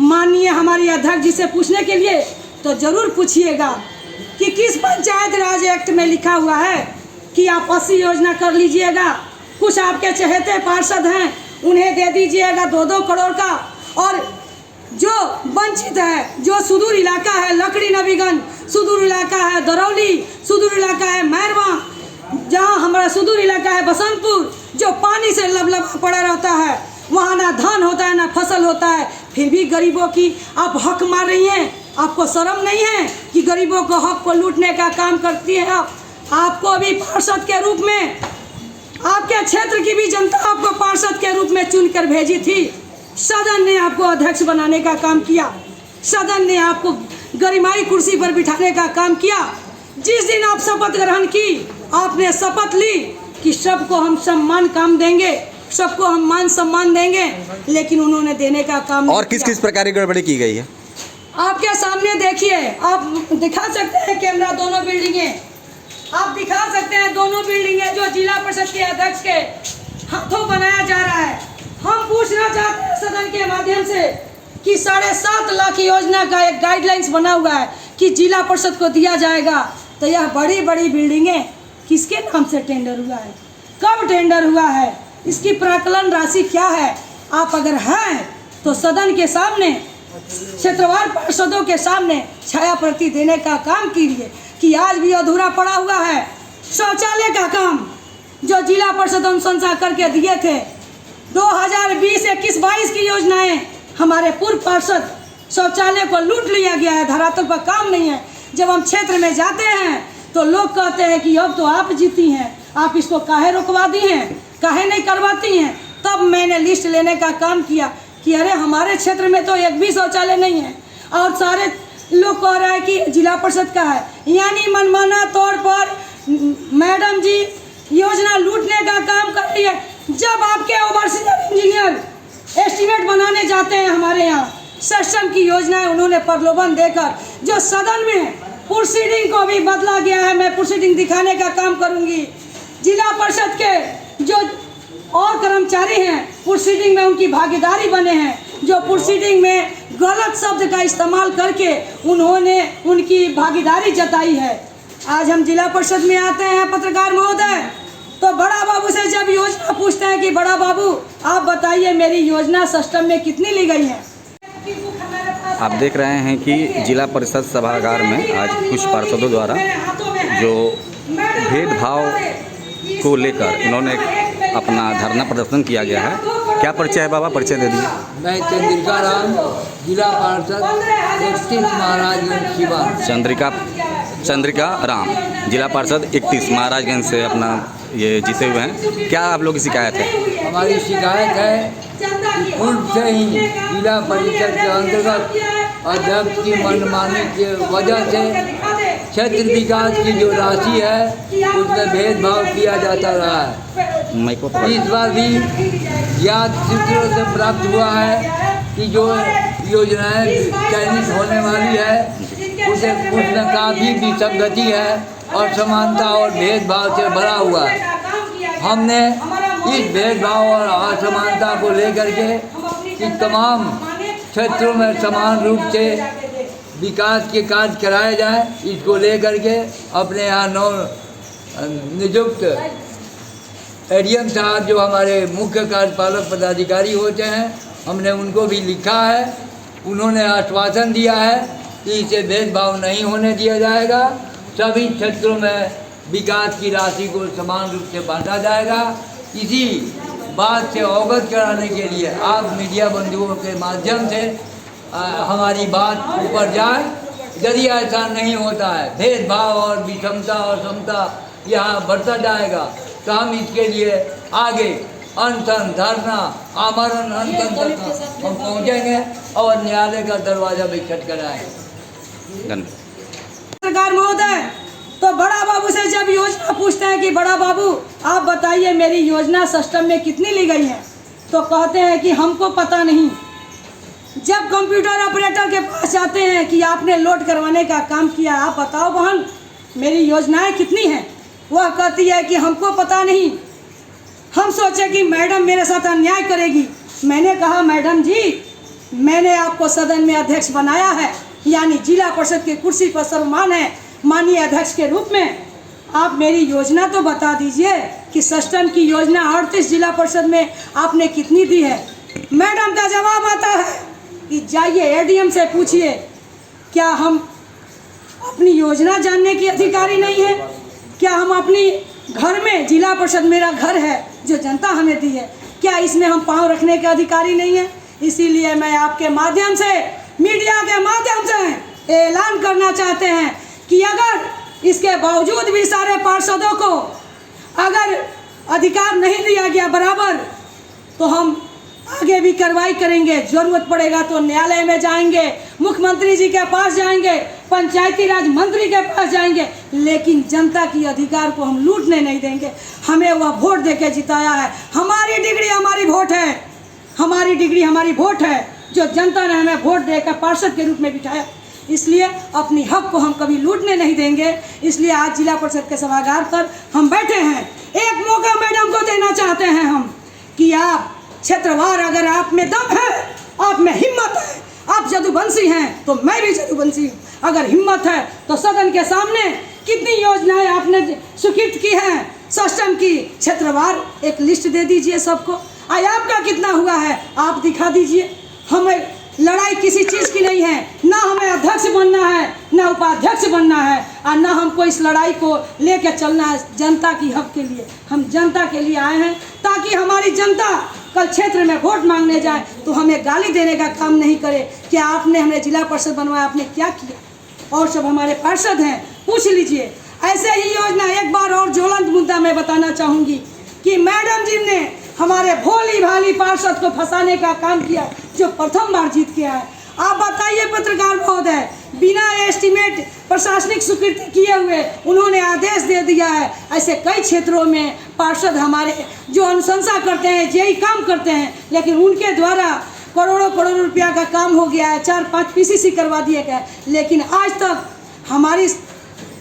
माननीय हमारी अध्यक्ष जी से पूछने के लिए, तो ज़रूर पूछिएगा कि किस पंचायत राज एक्ट में लिखा हुआ है कि आप 80 योजना कर लीजिएगा। कुछ आपके चहेते पार्षद हैं, उन्हें दे दीजिएगा 2-2 करोड़ का। और जो वंचित है, जो सुदूर इलाका है, लकड़ी नबीगंज सुदूर इलाका है, दरौली सुदूर इलाका है, मैरवा जहाँ हमारा सुदूर इलाका है, बसंतपुर, जो पानी से लबलबा पड़ा रहता है, वहाँ ना धान होता है ना फसल होता है, फिर भी गरीबों की आप हक मार रही हैं। आपको शर्म नहीं है कि गरीबों को हक को लूटने का काम करती है आप? आपको भी पार्षद के रूप में, आपके क्षेत्र की भी जनता आपको पार्षद के रूप में चुनकर भेजी थी। सदन ने आपको अध्यक्ष बनाने का काम किया, सदन ने आपको गरिमाई कुर्सी पर बिठाने का काम किया। जिस दिन आप शपथ ग्रहण की, आपने शपथ ली कि सबको हम सम्मान काम देंगे, सबको हम मान सम्मान देंगे, लेकिन उन्होंने देने का काम और किस किस प्रकार की गड़बड़ी की गई है? आपके सामने देखिए, आप दिखा सकते हैं कैमरा, दोनों बिल्डिंगें आप दिखा सकते हैं, दोनों बिल्डिंगें जो जिला परिषद के अध्यक्ष के हाथों बनाया जा रहा है। हम पूछना चाहते हैं सदन के माध्यम से कि 7.5 लाख योजना का एक गाइडलाइंस बना हुआ है कि जिला परिषद को दिया जाएगा, तो यह बड़ी बड़ी बिल्डिंगें किसके नाम से टेंडर हुआ है, कब टेंडर हुआ है, इसकी प्राकलन राशि क्या है? आप अगर हैं तो सदन के सामने, क्षेत्रवार पार्षदों के सामने छाया प्रति देने का काम कीजिए कि आज भी अधूरा पड़ा हुआ है। शौचालय का काम जो जिला परिषद अनुशंसा करके दिए थे, 2020-21-22 की योजनाएं हमारे पूर्व पार्षद, शौचालय को लूट लिया गया है, धरातल पर काम नहीं है। जब हम क्षेत्र में जाते हैं तो लोग कहते हैं कि अब तो आप जीती हैं, आप इसको काहे रुकवा दी हैं, काहे नहीं करवाती हैं। तब मैंने लिस्ट लेने का काम किया कि अरे हमारे क्षेत्र में तो एक भी शौचालय नहीं है और सारे लोग कह रहे हैं कि जिला परिषद का है। यानी मनमाना तौर पर मैडम जी योजना लूटने का काम कर रही है। जब आपके ओवरसीजर इंजीनियर एस्टीमेट बनाने जाते हैं हमारे यहाँ, सिस्टम की योजनाएं उन्होंने प्रलोभन देकर, जो सदन में प्रोसीडिंग को भी बदला गया है, मैं प्रोसीडिंग दिखाने का काम करूंगी। जिला परिषद के जो और कर्मचारी हैं, प्रोसीडिंग में उनकी भागीदारी बने हैं, जो प्रोसीडिंग में गलत शब्द का इस्तेमाल करके उन्होंने उनकी भागीदारी जताई है। आज हम जिला परिषद में आते हैं पत्रकार महोदय, तो बड़ा बाबू से जब योजना पूछते हैं कि बड़ा बाबू आप बताइए मेरी योजना सिस्टम में कितनी ली गई है। आप देख रहे हैं कि जिला परिषद सभागार में आज कुछ पार्षदों द्वारा जो भेदभाव को लेकर इन्होंने अपना धरना प्रदर्शन किया गया है। क्या परिचय है बाबा, परिचय दे दीजिए। मैं चंद्रिका राम, जिला पार्षद 31 महाराजगंज सिवान। चंद्रिका राम, जिला पार्षद 31 महाराजगंज से अपना ये जीते हुए हैं। क्या आप लोग की शिकायत है? हमारी शिकायत है कि पूर्व से ही जिला परिषद के अंतर्गत अध्यक्ष की मनमानी की वजह से क्षेत्र विकास की जो राशि है उसमें भेदभाव किया जाता रहा है। इस बार भी ज्ञात सूत्रों से प्राप्त हुआ है कि जो योजनाएं चयनित होने वाली है उसमें काफ़ी विसंगति है और समानता और भेदभाव से भरा हुआ है। हमने इस भेदभाव और असमानता को लेकर के कि तमाम क्षेत्रों में समान रूप से विकास के कार्य कराए जाए, इसको लेकर के अपने यहाँ नियुक्त एडीएम साहब जो हमारे मुख्य कार्यपालक पदाधिकारी होते हैं, हमने उनको भी लिखा है। उन्होंने आश्वासन दिया है कि इसे भेदभाव नहीं होने दिया जाएगा, सभी क्षेत्रों में विकास की राशि को समान रूप से बांटा जाएगा। इसी बात से अवगत कराने के लिए आप मीडिया बंधुओं के माध्यम से हमारी बात ऊपर जाए। यदि ऐसा नहीं होता है, भेदभाव और विषमता और समता यहाँ बढ़ता जाएगा, तो हम इसके लिए आगे अनशन, धरना, आमरण अनशन तक हम पहुँचेंगे और न्यायालय का दरवाजा भी खटखटाएंगे। सरकार महोदय, तो बड़ा बाबू से जब योजना पूछते हैं कि बड़ा बाबू आप बताइए मेरी योजना सिस्टम में कितनी ली गई है, तो कहते हैं कि हमको पता नहीं। जब कंप्यूटर ऑपरेटर के पास जाते हैं कि आपने लोड करवाने का काम किया, आप बताओ बहन मेरी योजनाएं कितनी हैं, वह कहती है कि हमको पता नहीं। हम सोचे कि मैडम मेरे साथ अन्याय करेगी। मैंने कहा मैडम जी मैंने आपको सदन में अध्यक्ष बनाया है, यानी जिला परिषद की कुर्सी पर सर्वमान है माननीय अध्यक्ष के रूप में। आप मेरी योजना तो बता दीजिए कि सस्टम की योजना 38 जिला परिषद में आपने कितनी दी है। मैडम का जवाब आता है कि जाइए एडीएम से पूछिए, क्या हम अपनी योजना जानने की अधिकारी नहीं है? क्या हम अपनी घर में, जिला परिषद मेरा घर है जो जनता हमें दी है, क्या इसमें हम पाँव रखने के अधिकारी नहीं है? इसीलिए मैं आपके माध्यम से, मीडिया के माध्यम से ऐलान करना चाहते हैं कि अगर इसके बावजूद भी सारे पार्षदों को अगर अधिकार नहीं दिया गया बराबर, तो हम आगे भी कार्रवाई करेंगे। जरूरत पड़ेगा तो न्यायालय में जाएंगे, मुख्यमंत्री जी के पास जाएंगे, पंचायती राज मंत्री के पास जाएंगे, लेकिन जनता की अधिकार को हम लूटने नहीं देंगे। हमें वह वोट देके जिताया है। हमारी डिग्री हमारी वोट है, हमारी डिग्री हमारी वोट है, जो जनता ने हमें वोट देकर पार्षद के रूप में बिठाया। इसलिए अपनी हक को हम कभी लूटने नहीं देंगे। इसलिए आज जिला परिषद के सभागार पर हम बैठे हैं। एक मौका मैडम को देना चाहते हैं हम कि आप क्षेत्रवार, अगर आप में दम है, आप में हिम्मत है, आप जदुवंशी हैं तो मैं भी जदुवंशी हूँ। अगर हिम्मत है तो सदन के सामने कितनी योजनाएं आपने स्वीकृत की हैं सस्टम की, क्षेत्रवार एक लिस्ट दे दीजिए सबको। आज आपका कितना हुआ है आप दिखा दीजिए। हमें लड़ाई किसी चीज़ की नहीं है, ना हमें अध्यक्ष बनना है, ना उपाध्यक्ष बनना है, और ना हमको इस लड़ाई को लेकर चलना है जनता की हक के लिए। हम जनता के लिए आए हैं ताकि हमारी जनता कल क्षेत्र में वोट मांगने जाए तो हमें गाली देने का काम नहीं करे कि आपने हमें जिला परिषद बनवाया, आपने क्या किया। और सब हमारे पार्षद हैं, पूछ लीजिए। ऐसे ही योजना, एक बार और ज्वलंत मुद्दा मैं बताना चाहूँगी कि मैडम जी ने हमारे भोली भाली पार्षद को फंसाने का काम किया, जो प्रथम बार जीत के आए। आप बताइए पत्रकार महोदय, बिना एस्टीमेट प्रशासनिक स्वीकृति किए हुए उन्होंने आदेश दे दिया है। ऐसे कई क्षेत्रों में पार्षद हमारे जो अनुशंसा करते हैं, यही काम करते हैं, लेकिन उनके द्वारा करोड़ों करोड़ रुपया का काम हो गया है, 4-5 पीसीसी करवा दिए गए, लेकिन आज तक हमारी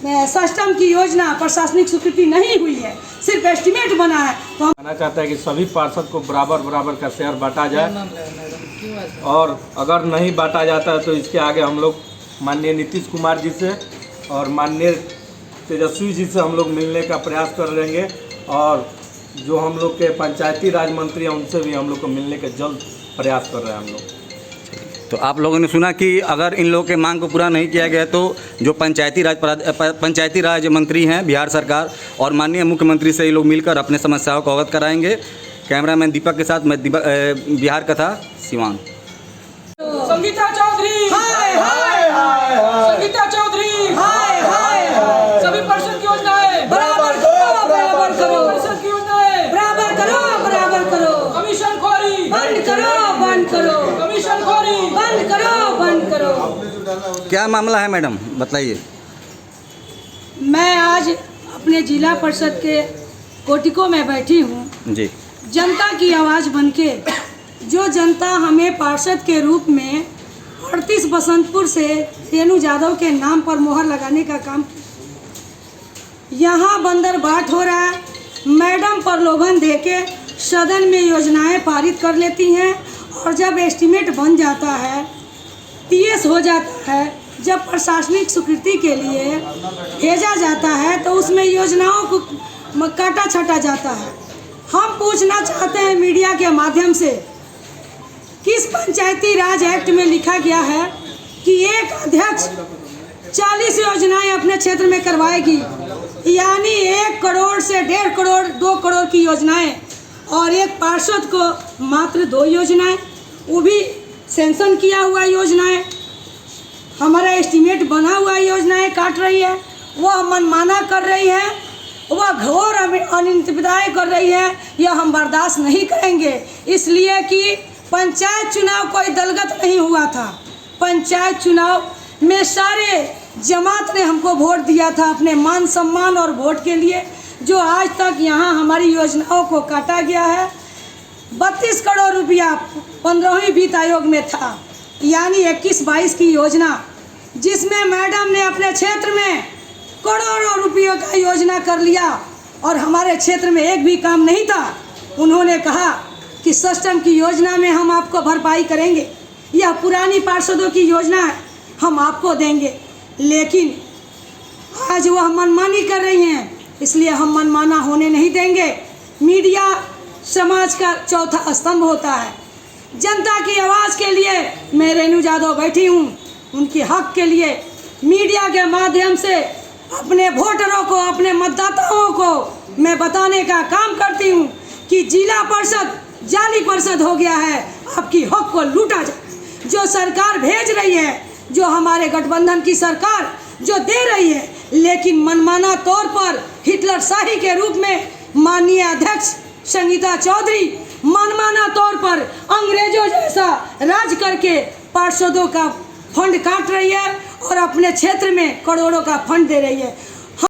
सस्टम की योजना प्रशासनिक स्वीकृति नहीं हुई है, सिर्फ एस्टीमेट बना है। तो हम कहना चाहते हैं कि सभी पार्षद को बराबर बराबर का शेयर बांटा जाए, और अगर नहीं बांटा जाता है तो इसके आगे हम लोग माननीय नीतीश कुमार जी से और माननीय तेजस्वी जी से हम लोग मिलने का प्रयास कर लेंगे, और जो हम लोग के पंचायती राज मंत्री हैं उनसे भी हम लोग को मिलने के जल्द प्रयास कर रहे हैं हम लोग। तो आप लोगों ने सुना कि अगर इन लोगों के मांग को पूरा नहीं किया गया तो जो पंचायती राज मंत्री हैं बिहार सरकार और माननीय मुख्यमंत्री से ये लोग मिलकर अपने समस्याओं को अवगत कराएंगे। कैमरामैन दीपक के साथ मैं बिहार कथा सिवान। संगीता चौधरी, हाय हाय हाय, संगीता चौधरी, हाय हाय हाय, सभी परिषद की योजनाएं बराबर करो, बराबर करो, परिषद की योजनाएं बराबर करो, बराबर करो, कमीशन खोरी बंद करो, बंद करो, कमीशन खोरी बंद करो, बंद करो। क्या मामला है मैडम, बताइए। मैं आज अपने जिला परिषद के कोटिकों में बैठी हूँ जी। जनता की आवाज़ बनके। जो जनता हमें पार्षद के रूप में 38 बसंतपुर से रेणु यादव के नाम पर मोहर लगाने का काम किया, यहाँ बंदर बाट हो रहा है। मैडम प्रलोभन देके सदन में योजनाएं पारित कर लेती हैं, और जब एस्टीमेट बन जाता है, टीएस हो जाता है, जब प्रशासनिक स्वीकृति के लिए भेजा जाता है तो उसमें योजनाओं को काटा छाटा जाता है। हम पूछना चाहते हैं मीडिया के माध्यम से, किस पंचायती राज एक्ट में लिखा गया है कि एक अध्यक्ष 40 योजनाएं अपने क्षेत्र में करवाएगी, यानी 1 करोड़ से 1.5 करोड़ 2 करोड़ की योजनाएं, और एक पार्षद को मात्र 2 योजनाएं, वो भी सेंशन किया हुआ योजनाएं, हमारा एस्टीमेट बना हुआ योजनाएं काट रही है। वह मनमाना कर रही है, वह घोर अनियमितताएं कर रही है। यह हम बर्दाश्त नहीं करेंगे, इसलिए कि पंचायत चुनाव कोई दलगत नहीं हुआ था। पंचायत चुनाव में सारे जमात ने हमको वोट दिया था अपने मान सम्मान और वोट के लिए, जो आज तक यहाँ हमारी योजनाओं को काटा गया है। 32 करोड़ रुपया 15वीं वित्त आयोग में था, यानी 21-22 की योजना, जिसमें मैडम ने अपने क्षेत्र में करोड़ों रुपयों का योजना कर लिया, और हमारे क्षेत्र में एक भी काम नहीं था। उन्होंने कहा कि सस्टम की योजना में हम आपको भरपाई करेंगे, यह पुरानी पार्षदों की योजना है, हम आपको देंगे। लेकिन आज वह मनमानी कर रही हैं, इसलिए हम मनमाना होने नहीं देंगे। मीडिया समाज का चौथा स्तंभ होता है। जनता की आवाज़ के लिए मैं रेणु यादव बैठी हूँ। उनके हक के लिए मीडिया के माध्यम से अपने वोटरों को, अपने मतदाताओं को मैं बताने का काम करती हूँ कि जिला परिषद जाली परिषद हो गया है, आपकी हक को लूटा जाए। जो सरकार भेज रही है, जो हमारे गठबंधन की सरकार जो दे रही है, लेकिन मनमाना तौर पर हिटलर शाही के रूप में माननीय अध्यक्ष संगीता चौधरी मनमाना तौर पर अंग्रेजों जैसा राज करके पार्षदों का फंड काट रही है और अपने क्षेत्र में करोड़ों का फंड दे रही है।